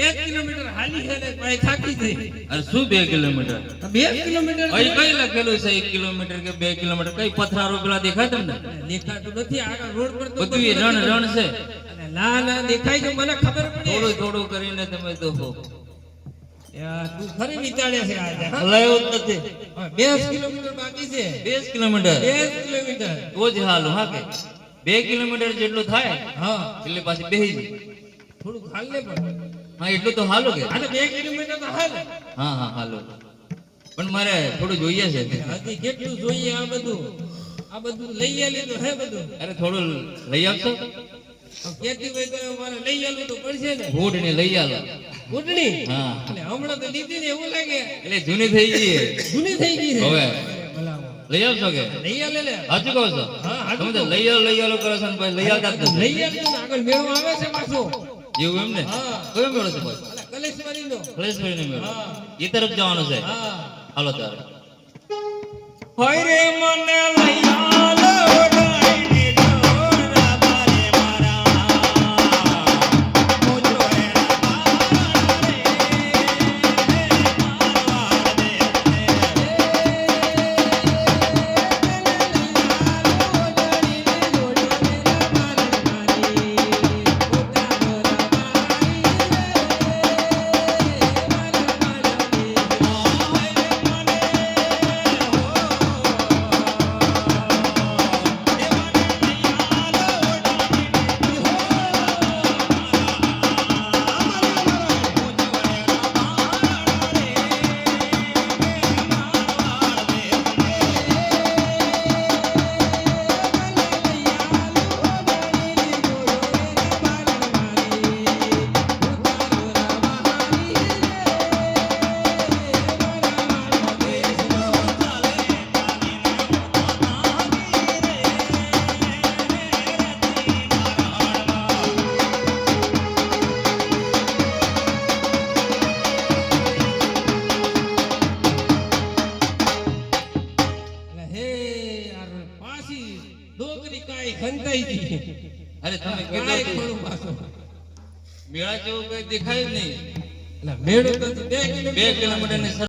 1 kilometre હાલી હે ને ભાઈ થાકી જઈ. અરે શું 2 કિલોમીટર? 2 કિલોમીટર ભાઈ કઈ લખેલું છે 1 કિલોમીટર કે 2 કિલોમીટર? કઈ પથરારો પેલા દેખાય તમને? દેખાતું નથી આગળ રોડ પર તો બધું એ રણ રણ છે. અને ના ના દેખાય તો મને ખબર પડે. થોડું થોડું કરીને તમે તો યાર તું ફરી વિચારે છે આજે. હલાયો જ નથી. 2 કિલોમીટર બાકી છે. 2 કિલોમીટર 2 કિલોમીટર તો જ હાલો. હા કે 2 કિલોમીટર જેટલું થાય હા એટલે પાછી બેહી જાય. થોડું હાલ લે પણ. હા એટલું તો હાલો કે. આ તો 2 કિલોમીટર તો હાલ. હા હા હાલો. પણ મારે થોડું જોઈએ છે. હજી કેટલું જોઈએ આ બધું લઈ લીધું હે બધું. અરે થોડું લઈ આવશો? કેતી હોય તો મારે લઈ આવું તો પડશે ને. બૂટ ને લઈ આલો. બૂટની હા એટલે હમણાં તો લીધી ને એવું લાગે. એટલે જૂની થઈ ગઈ. જૂની થઈ ગઈ છે હવે ભલાવો. લઈ આવશો કે? લઈ આલે લે. સાચું કહો છો? હા તમે તો લઈ આલો કરો છો ને ભાઈ લઈ આવતા જ નથી. લઈ આવજો ને આગળ મેળો આવે છે પાછો. એવું એમ ને? હા. કયો મેળો છે ભાઈ? અલા કલેશ્વરીનો. કલેશ્વરી નો મેળો. હા. એ તરફ જવાનું છે. હા હાલો તારે. હોય રે મને લઈ આલો ડાઈની ડોરા બારે મારા મોજો રે અરે તમે કીધું મેળા જેવું કઈ દેખાય જ નહીં. મેળો તો 2 2 કિલોમીટર ની